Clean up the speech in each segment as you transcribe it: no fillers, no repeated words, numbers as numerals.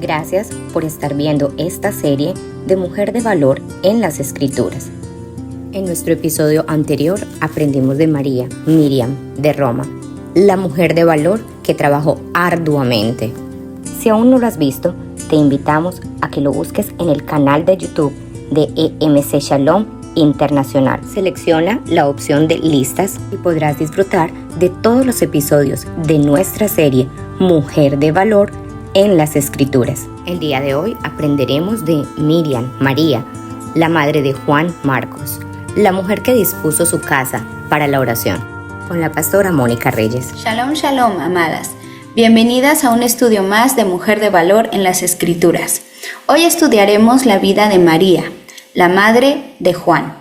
Gracias por estar viendo esta serie de Mujer de Valor en las Escrituras. En nuestro episodio anterior aprendimos de María, Miriam, de Roma, la mujer de valor que trabajó arduamente. Si aún no lo has visto, te invitamos a que lo busques en el canal de YouTube de EMC Shalom Internacional. Selecciona la opción de listas y podrás disfrutar de todos los episodios de nuestra serie Mujer de Valor en las Escrituras. El día de hoy aprenderemos de Miriam, María, la madre de Juan Marcos, la mujer que dispuso su casa para la oración, con la pastora Mónica Reyes. Shalom, shalom, amadas. Bienvenidas a un estudio más de Mujer de Valor en las Escrituras. Hoy estudiaremos la vida de María, la madre de Juan.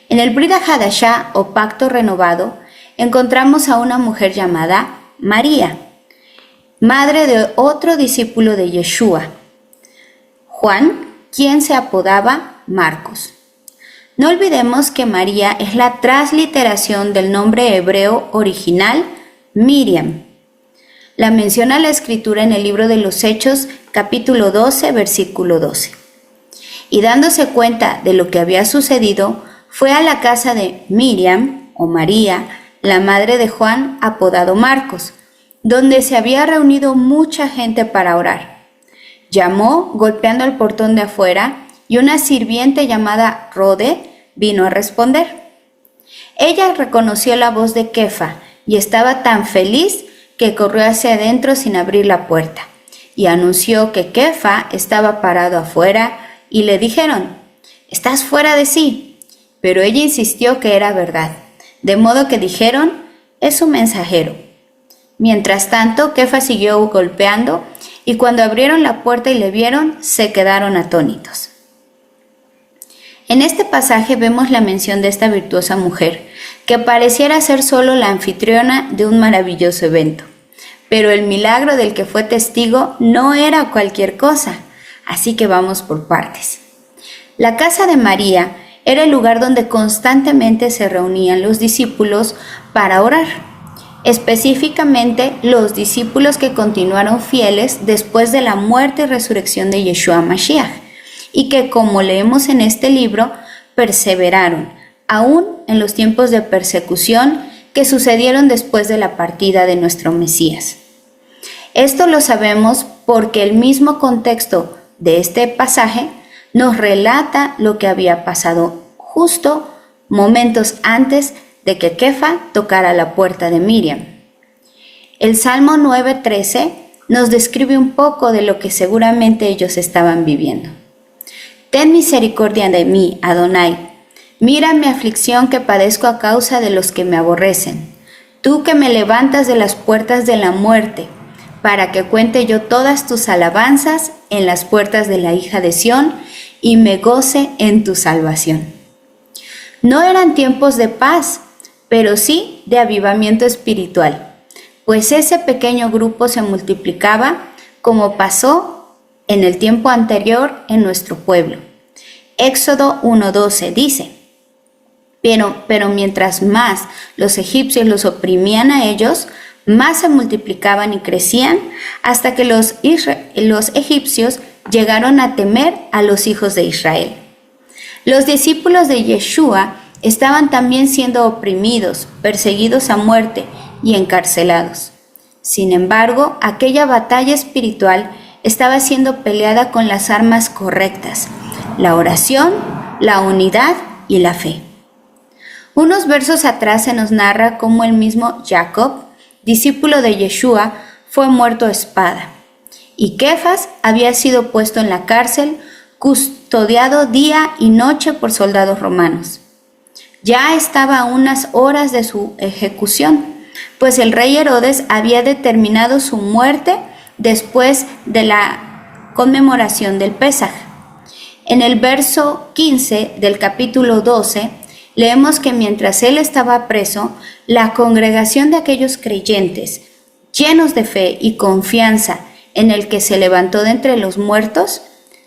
En el Brit Hadashah o Pacto Renovado encontramos a una mujer llamada María, madre de otro discípulo de Yeshua, Juan, quien se apodaba Marcos. No olvidemos que María es la transliteración del nombre hebreo original Miriam. La menciona la Escritura en el libro de los Hechos, capítulo 12, versículo 12. Y dándose cuenta de lo que había sucedido, fue a la casa de Miriam, o María, la madre de Juan, apodado Marcos, donde se había reunido mucha gente para orar. Llamó, golpeando el portón de afuera, y una sirviente llamada Rode vino a responder. Ella reconoció la voz de Kefa y estaba tan feliz que corrió hacia adentro sin abrir la puerta, y anunció que Kefa estaba parado afuera, y le dijeron: «Estás fuera de sí». Pero ella insistió que era verdad, de modo que dijeron: «Es un mensajero». Mientras tanto, Kefa siguió golpeando, y cuando abrieron la puerta y le vieron, se quedaron atónitos. En este pasaje vemos la mención de esta virtuosa mujer, que pareciera ser solo la anfitriona de un maravilloso evento. Pero el milagro del que fue testigo no era cualquier cosa, así que vamos por partes. La casa de María era el lugar donde constantemente se reunían los discípulos para orar. Específicamente, los discípulos que continuaron fieles después de la muerte y resurrección de Yeshua Mashiach, y que, como leemos en este libro, perseveraron, aún en los tiempos de persecución que sucedieron después de la partida de nuestro Mesías. Esto lo sabemos porque el mismo contexto de este pasaje nos relata lo que había pasado justo momentos antes de que Kefa tocara la puerta de Miriam. El Salmo 9:13 nos describe un poco de lo que seguramente ellos estaban viviendo. «Ten misericordia de mí, Adonai. Mira mi aflicción que padezco a causa de los que me aborrecen. Tú que me levantas de las puertas de la muerte, para que cuente yo todas tus alabanzas en las puertas de la hija de Sión y me goce en tu salvación». No eran tiempos de paz, pero sí de avivamiento espiritual, pues ese pequeño grupo se multiplicaba como pasó en el tiempo anterior en nuestro pueblo. Éxodo 1:12 dice: pero mientras más los egipcios los oprimían a ellos, más se multiplicaban y crecían, hasta que los egipcios llegaron a temer a los hijos de Israel. Los discípulos de Yeshua estaban también siendo oprimidos, perseguidos a muerte y encarcelados. Sin embargo, aquella batalla espiritual estaba siendo peleada con las armas correctas: la oración, la unidad y la fe. Unos versos atrás se nos narra cómo el mismo Jacob, discípulo de Yeshua, fue muerto a espada, y Kefas había sido puesto en la cárcel, custodiado día y noche por soldados romanos. Ya estaba a unas horas de su ejecución, pues el rey Herodes había determinado su muerte después de la conmemoración del Pesaj. En el verso 15 del capítulo 12, leemos que mientras él estaba preso, la congregación de aquellos creyentes, llenos de fe y confianza en el que se levantó de entre los muertos,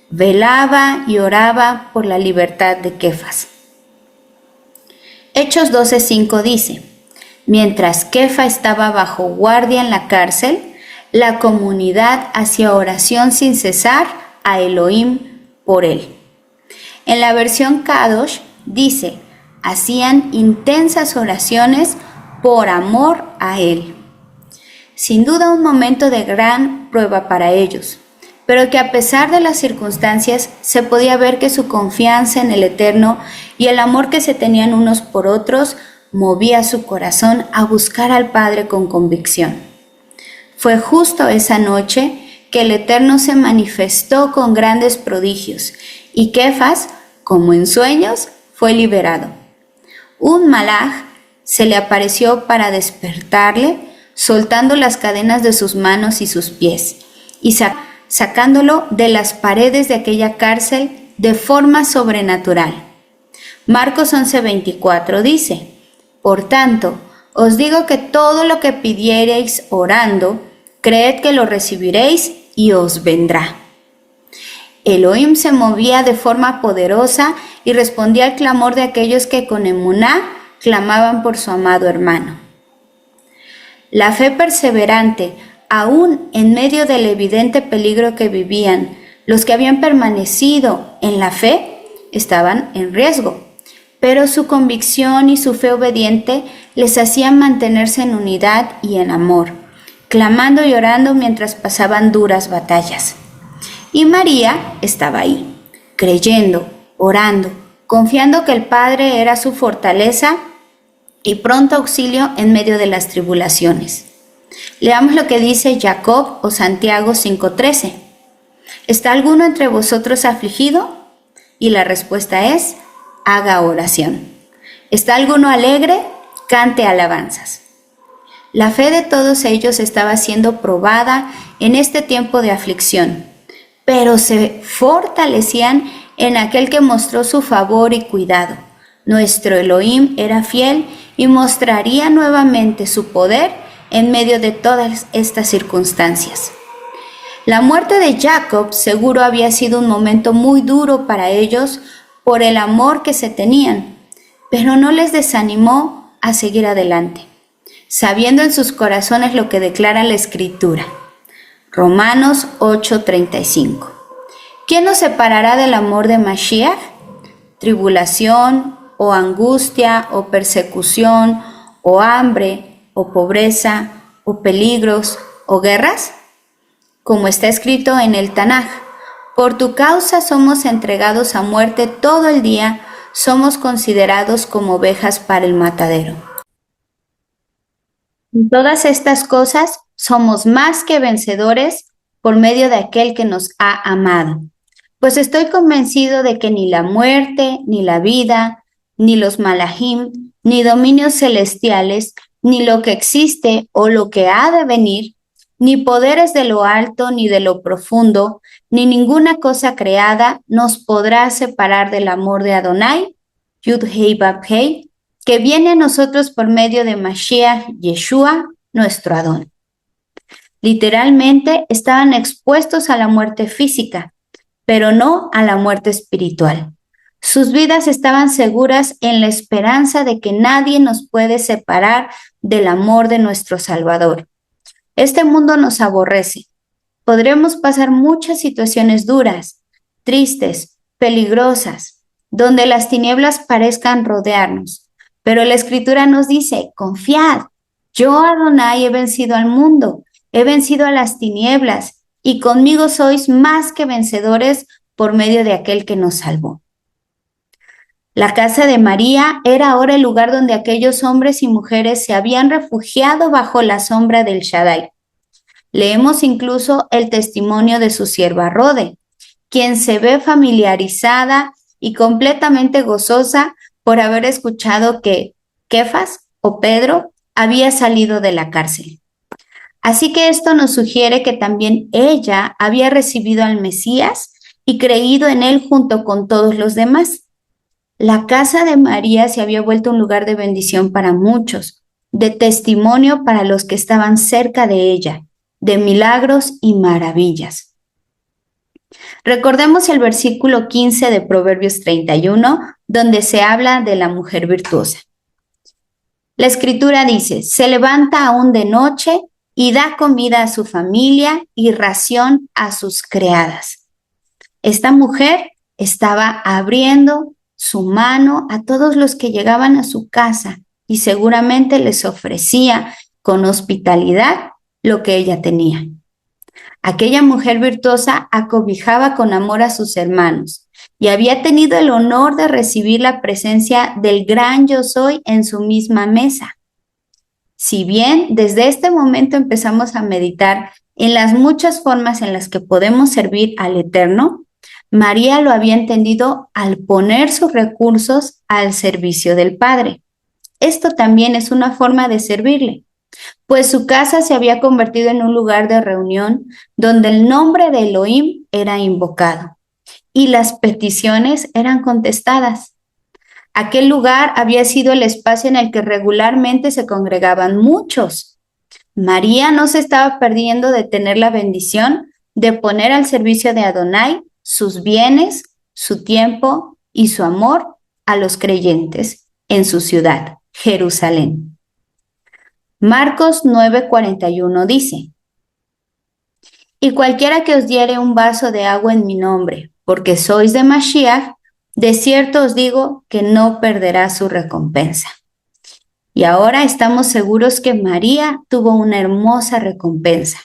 velaba y oraba por la libertad de Kefas. Hechos 12:5 dice: mientras Kefa estaba bajo guardia en la cárcel, la comunidad hacía oración sin cesar a Elohim por él. En la versión Kadosh dice, hacían intensas oraciones por amor a él. Sin duda un momento de gran prueba para ellos, pero que a pesar de las circunstancias se podía ver que su confianza en el Eterno y el amor que se tenían unos por otros movía su corazón a buscar al Padre con convicción. Fue justo esa noche que el Eterno se manifestó con grandes prodigios y Kefas, como en sueños, fue liberado. Un malaj se le apareció para despertarle, soltando las cadenas de sus manos y sus pies, y sacándolo de las paredes de aquella cárcel de forma sobrenatural. Marcos 11:24 dice, por tanto, os digo que todo lo que pidiereis orando, creed que lo recibiréis y os vendrá. Elohim se movía de forma poderosa y respondía al clamor de aquellos que con emuná clamaban por su amado hermano. La fe perseverante, aún en medio del evidente peligro que vivían, los que habían permanecido en la fe estaban en riesgo, pero su convicción y su fe obediente les hacían mantenerse en unidad y en amor, clamando y orando mientras pasaban duras batallas. Y María estaba ahí, creyendo, orando, confiando que el Padre era su fortaleza y pronto auxilio en medio de las tribulaciones. Leamos lo que dice Jacob o Santiago 5:13. ¿Está alguno entre vosotros afligido? Y la respuesta es, haga oración. ¿Está alguno alegre? Cante alabanzas. La fe de todos ellos estaba siendo probada en este tiempo de aflicción, pero se fortalecían en aquel que mostró su favor y cuidado. Nuestro Elohim era fiel y mostraría nuevamente su poder en medio de todas estas circunstancias. La muerte de Jacob seguro había sido un momento muy duro para ellos por el amor que se tenían, pero no les desanimó a seguir adelante, sabiendo en sus corazones lo que declara la Escritura. Romanos 8:35. ¿Quién nos separará del amor de Mashiach? ¿Tribulación, o angustia, o persecución, o hambre, o pobreza, o peligros, o guerras? Como está escrito en el Tanaj, por tu causa somos entregados a muerte todo el día, somos considerados como ovejas para el matadero. En todas estas cosas somos más que vencedores por medio de aquel que nos ha amado. Pues estoy convencido de que ni la muerte, ni la vida, ni los malajim, ni dominios celestiales, ni lo que existe o lo que ha de venir, ni poderes de lo alto ni de lo profundo, ni ninguna cosa creada nos podrá separar del amor de Adonai, Yud-Hei Vav-Hei, que viene a nosotros por medio de Mashiach Yeshua, nuestro Adón. Literalmente estaban expuestos a la muerte física, pero no a la muerte espiritual. Sus vidas estaban seguras en la esperanza de que nadie nos puede separar del amor de nuestro Salvador. Este mundo nos aborrece. Podremos pasar muchas situaciones duras, tristes, peligrosas, donde las tinieblas parezcan rodearnos. Pero la Escritura nos dice, confiad, yo Adonai he vencido al mundo, he vencido a las tinieblas, y conmigo sois más que vencedores por medio de aquel que nos salvó. La casa de María era ahora el lugar donde aquellos hombres y mujeres se habían refugiado bajo la sombra del Shaddai. Leemos incluso el testimonio de su sierva Rode, quien se ve familiarizada y completamente gozosa por haber escuchado que Kefas o Pedro había salido de la cárcel. Así que esto nos sugiere que también ella había recibido al Mesías y creído en él junto con todos los demás. La casa de María se había vuelto un lugar de bendición para muchos, de testimonio para los que estaban cerca de ella, de milagros y maravillas. Recordemos el versículo 15 de Proverbios 31, donde se habla de la mujer virtuosa. La Escritura dice, se levanta aún de noche y da comida a su familia y ración a sus criadas. Esta mujer estaba abriendo su mano a todos los que llegaban a su casa y seguramente les ofrecía con hospitalidad lo que ella tenía. Aquella mujer virtuosa acobijaba con amor a sus hermanos y había tenido el honor de recibir la presencia del gran Yo Soy en su misma mesa. Si bien desde este momento empezamos a meditar en las muchas formas en las que podemos servir al Eterno, María lo había entendido al poner sus recursos al servicio del Padre. Esto también es una forma de servirle, pues su casa se había convertido en un lugar de reunión donde el nombre de Elohim era invocado y las peticiones eran contestadas. Aquel lugar había sido el espacio en el que regularmente se congregaban muchos. María no se estaba perdiendo de tener la bendición de poner al servicio de Adonai sus bienes, su tiempo y su amor a los creyentes en su ciudad, Jerusalén. Marcos 9:41 dice: Y cualquiera que os diere un vaso de agua en mi nombre, porque sois de Mashiach, de cierto os digo que no perderá su recompensa. Y ahora estamos seguros que María tuvo una hermosa recompensa.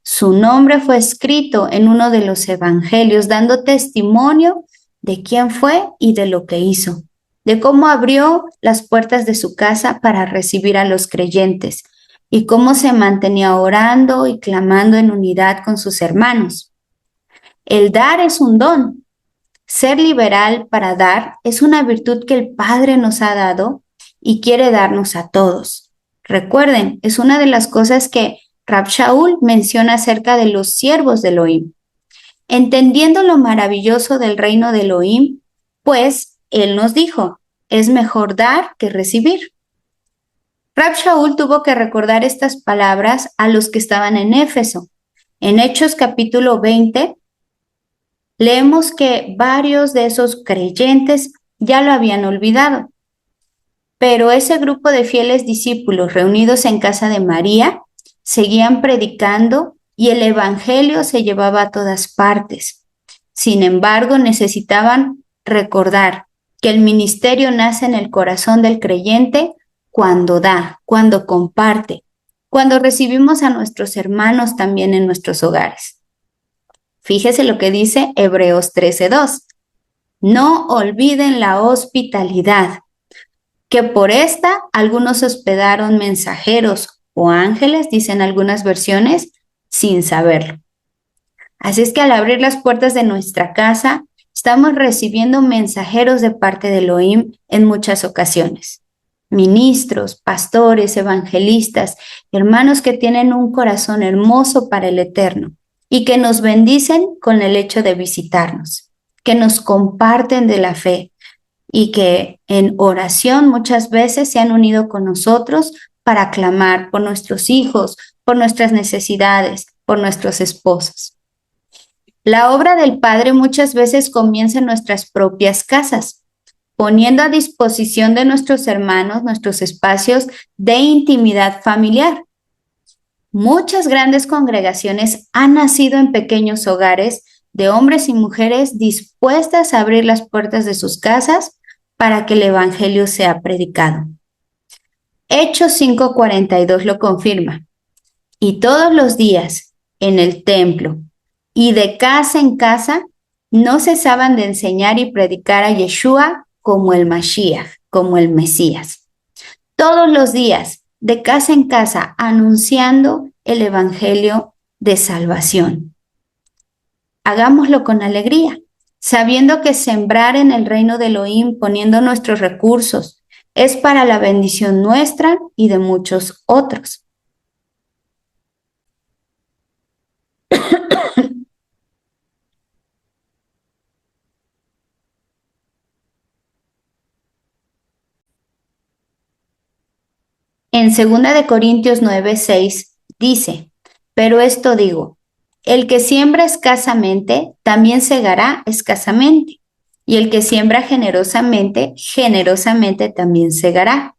Su nombre fue escrito en uno de los evangelios, dando testimonio de quién fue y de lo que hizo, de cómo abrió las puertas de su casa para recibir a los creyentes y cómo se mantenía orando y clamando en unidad con sus hermanos. El dar es un don. Ser liberal para dar es una virtud que el Padre nos ha dado y quiere darnos a todos. Recuerden, es una de las cosas que Rab Shaul menciona acerca de los siervos de Elohim. Entendiendo lo maravilloso del reino de Elohim, pues él nos dijo, es mejor dar que recibir. Rab Shaul tuvo que recordar estas palabras a los que estaban en Éfeso. En Hechos capítulo 20, leemos que varios de esos creyentes ya lo habían olvidado. Pero ese grupo de fieles discípulos reunidos en casa de María seguían predicando y el evangelio se llevaba a todas partes. Sin embargo, necesitaban recordar que el ministerio nace en el corazón del creyente cuando da, cuando comparte, cuando recibimos a nuestros hermanos también en nuestros hogares. Fíjese lo que dice Hebreos 13:2. No olviden la hospitalidad, que por esta algunos hospedaron mensajeros o ángeles, dicen algunas versiones, sin saberlo. Así es que al abrir las puertas de nuestra casa, estamos recibiendo mensajeros de parte de Elohim en muchas ocasiones. Ministros, pastores, evangelistas, hermanos que tienen un corazón hermoso para el Eterno y que nos bendicen con el hecho de visitarnos, que nos comparten de la fe y que en oración muchas veces se han unido con nosotros para clamar por nuestros hijos, por nuestras necesidades, por nuestros esposos. La obra del Padre muchas veces comienza en nuestras propias casas, poniendo a disposición de nuestros hermanos nuestros espacios de intimidad familiar. Muchas grandes congregaciones han nacido en pequeños hogares de hombres y mujeres dispuestas a abrir las puertas de sus casas para que el evangelio sea predicado. Hechos 5:42 lo confirma. Y todos los días en el templo y de casa en casa no cesaban de enseñar y predicar a Yeshua como el Mashiach, como el Mesías. Todos los días, de casa en casa, anunciando el evangelio de salvación. Hagámoslo con alegría, sabiendo que sembrar en el reino de Elohim, poniendo nuestros recursos, es para la bendición nuestra y de muchos otros. En 2 Corintios 9:6 dice, pero esto digo, el que siembra escasamente, también segará escasamente, y el que siembra generosamente, generosamente también segará.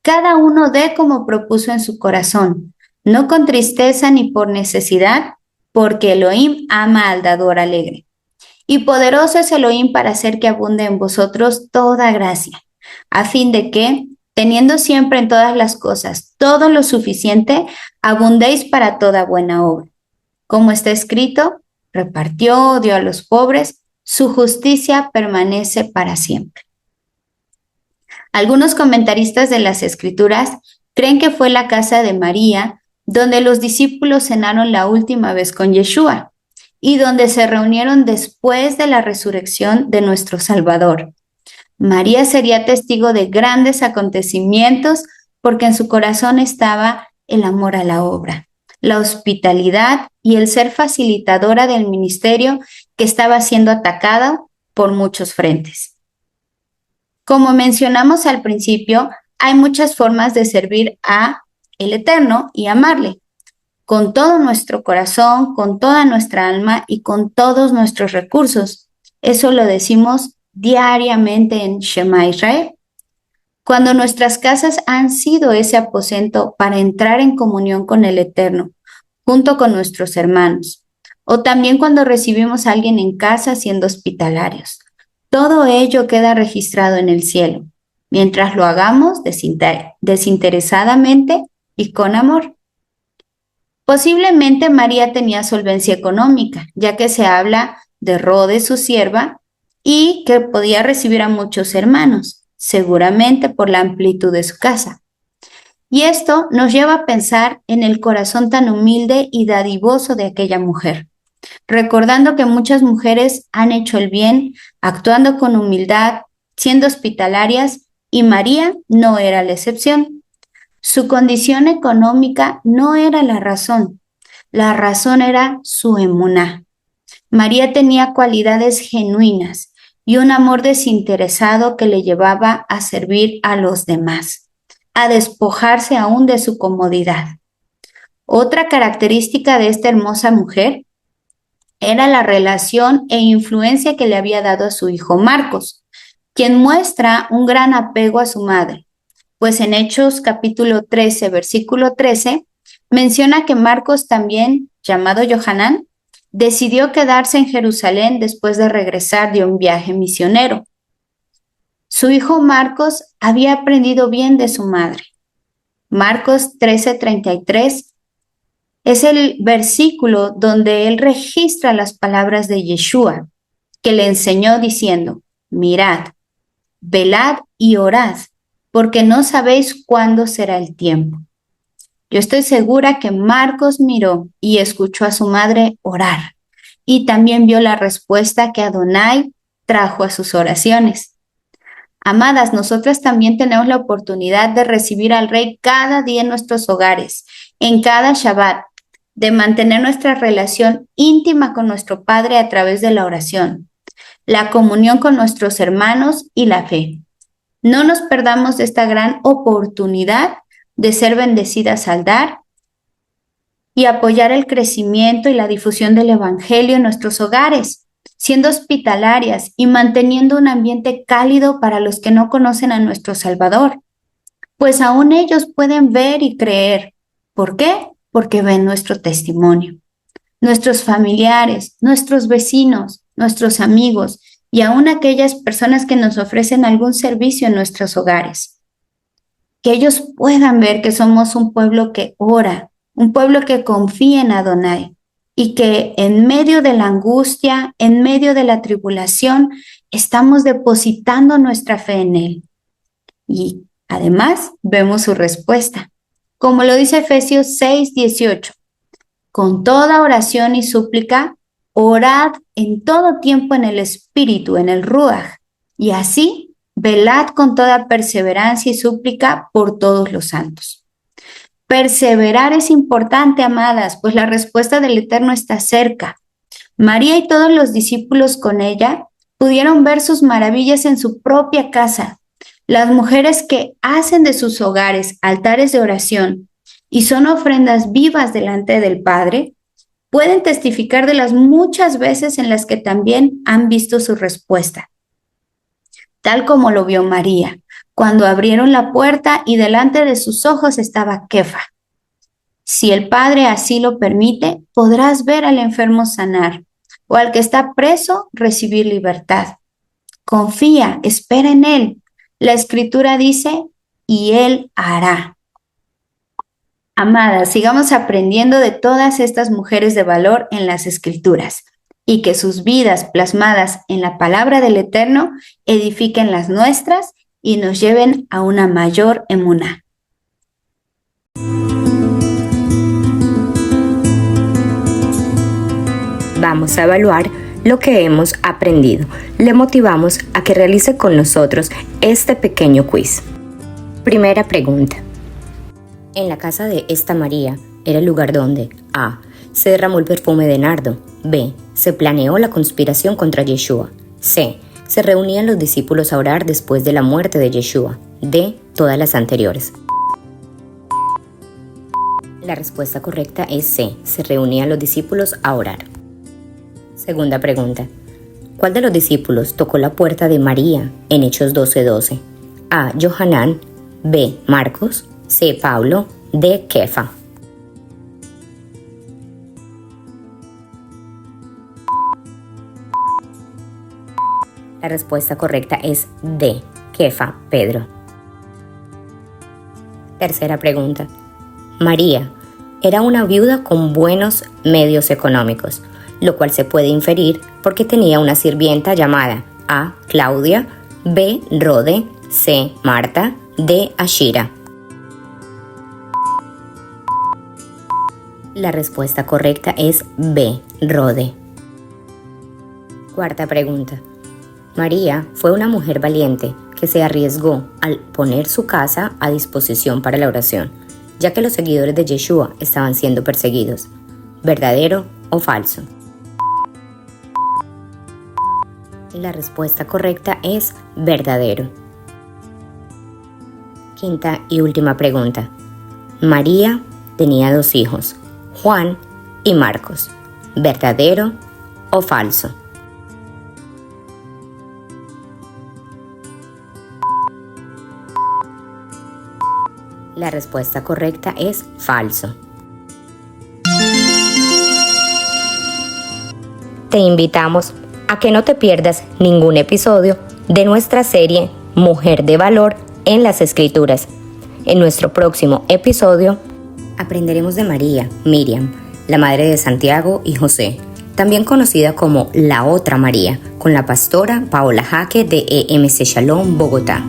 Cada uno dé como propuso en su corazón, no con tristeza ni por necesidad, porque Elohim ama al dador alegre. Y poderoso es Elohim para hacer que abunde en vosotros toda gracia, a fin de que, teniendo siempre en todas las cosas todo lo suficiente, abundéis para toda buena obra. Como está escrito, repartió, dio a los pobres, su justicia permanece para siempre. Algunos comentaristas de las Escrituras creen que fue la casa de María donde los discípulos cenaron la última vez con Yeshua y donde se reunieron después de la resurrección de nuestro Salvador. María sería testigo de grandes acontecimientos porque en su corazón estaba el amor a la obra, la hospitalidad y el ser facilitadora del ministerio que estaba siendo atacado por muchos frentes. Como mencionamos al principio, hay muchas formas de servir a el Eterno y amarle, con todo nuestro corazón, con toda nuestra alma y con todos nuestros recursos. Eso lo decimos diariamente en Shema Israel. Cuando nuestras casas han sido ese aposento para entrar en comunión con el Eterno, junto con nuestros hermanos, o también cuando recibimos a alguien en casa siendo hospitalarios. Todo ello queda registrado en el cielo, mientras lo hagamos desinteresadamente y con amor. Posiblemente María tenía solvencia económica, ya que se habla de Rode, su sierva, y que podía recibir a muchos hermanos, seguramente por la amplitud de su casa. Y esto nos lleva a pensar en el corazón tan humilde y dadivoso de aquella mujer, recordando que muchas mujeres han hecho el bien, actuando con humildad, siendo hospitalarias, y María no era la excepción. Su condición económica no era la razón era su emuná. María tenía cualidades genuinas y un amor desinteresado que le llevaba a servir a los demás, a despojarse aún de su comodidad. Otra característica de esta hermosa mujer era la relación e influencia que le había dado a su hijo Marcos, quien muestra un gran apego a su madre, pues en Hechos capítulo 13, versículo 13, menciona que Marcos también, llamado Yohanan, decidió quedarse en Jerusalén después de regresar de un viaje misionero. Su hijo Marcos había aprendido bien de su madre. Marcos 13:33 es el versículo donde él registra las palabras de Yeshua, que le enseñó diciendo: mirad, velad y orad, porque no sabéis cuándo será el tiempo. Yo estoy segura que Marcos miró y escuchó a su madre orar, y también vio la respuesta que Adonai trajo a sus oraciones. Amadas, nosotras también tenemos la oportunidad de recibir al Rey cada día en nuestros hogares, en cada Shabbat, de mantener nuestra relación íntima con nuestro Padre a través de la oración, la comunión con nuestros hermanos y la fe. No nos perdamos de esta gran oportunidad de ser bendecidas al dar y apoyar el crecimiento y la difusión del Evangelio en nuestros hogares, siendo hospitalarias y manteniendo un ambiente cálido para los que no conocen a nuestro Salvador, pues aún ellos pueden ver y creer. ¿Por qué? Porque ven nuestro testimonio. Nuestros familiares, nuestros vecinos, nuestros amigos y aún aquellas personas que nos ofrecen algún servicio en nuestros hogares. Que ellos puedan ver que somos un pueblo que ora, un pueblo que confía en Adonai y que en medio de la angustia, en medio de la tribulación, estamos depositando nuestra fe en Él. Y además vemos su respuesta, como lo dice Efesios 6:18. Con toda oración y súplica, orad en todo tiempo en el Espíritu, en el Ruach, y así velad con toda perseverancia y súplica por todos los santos. Perseverar es importante, amadas, pues la respuesta del Eterno está cerca. María y todos los discípulos con ella pudieron ver sus maravillas en su propia casa. Las mujeres que hacen de sus hogares altares de oración y son ofrendas vivas delante del Padre, pueden testificar de las muchas veces en las que también han visto su respuesta. Tal como lo vio María, cuando abrieron la puerta y delante de sus ojos estaba Kefa. Si el Padre así lo permite, podrás ver al enfermo sanar o al que está preso recibir libertad. Confía, espera en Él. La Escritura dice, y Él hará. Amadas, sigamos aprendiendo de todas estas mujeres de valor en las Escrituras y que sus vidas plasmadas en la palabra del Eterno edifiquen las nuestras y nos lleven a una mayor emuná. Vamos a evaluar lo que hemos aprendido. Le motivamos a que realice con nosotros este pequeño quiz. Primera pregunta. En la casa de esta María era el lugar donde A. Se derramó el perfume de nardo. B. Se planeó la conspiración contra Yeshua. C. Se reunían los discípulos a orar después de la muerte de Yeshua. D. Todas las anteriores. La respuesta correcta es C. Se reunían los discípulos a orar. Segunda pregunta. ¿Cuál de los discípulos tocó la puerta de María en Hechos 12:12? A. Johanán. B. Marcos. C. Pablo. D. Kefa. La respuesta correcta es D. Kefa, Pedro. Tercera pregunta. María era una viuda con buenos medios económicos, lo cual se puede inferir porque tenía una sirvienta llamada A. Claudia, B. Rode, C. Marta, D. Ashira. La respuesta correcta es B. Rode. Cuarta pregunta. María fue una mujer valiente que se arriesgó al poner su casa a disposición para la oración, ya que los seguidores de Yeshua estaban siendo perseguidos. ¿Verdadero o falso? La respuesta correcta es verdadero. Quinta y última pregunta. María tenía 2 hijos, Juan y Marcos. ¿Verdadero o falso? La respuesta correcta es falso. Te invitamos a que no te pierdas ningún episodio de nuestra serie Mujer de Valor en las Escrituras. En nuestro próximo episodio aprenderemos de María, Miriam, la madre de Santiago y José, también conocida como la otra María, con la pastora Paola Jaque de EMC Shalom, Bogotá.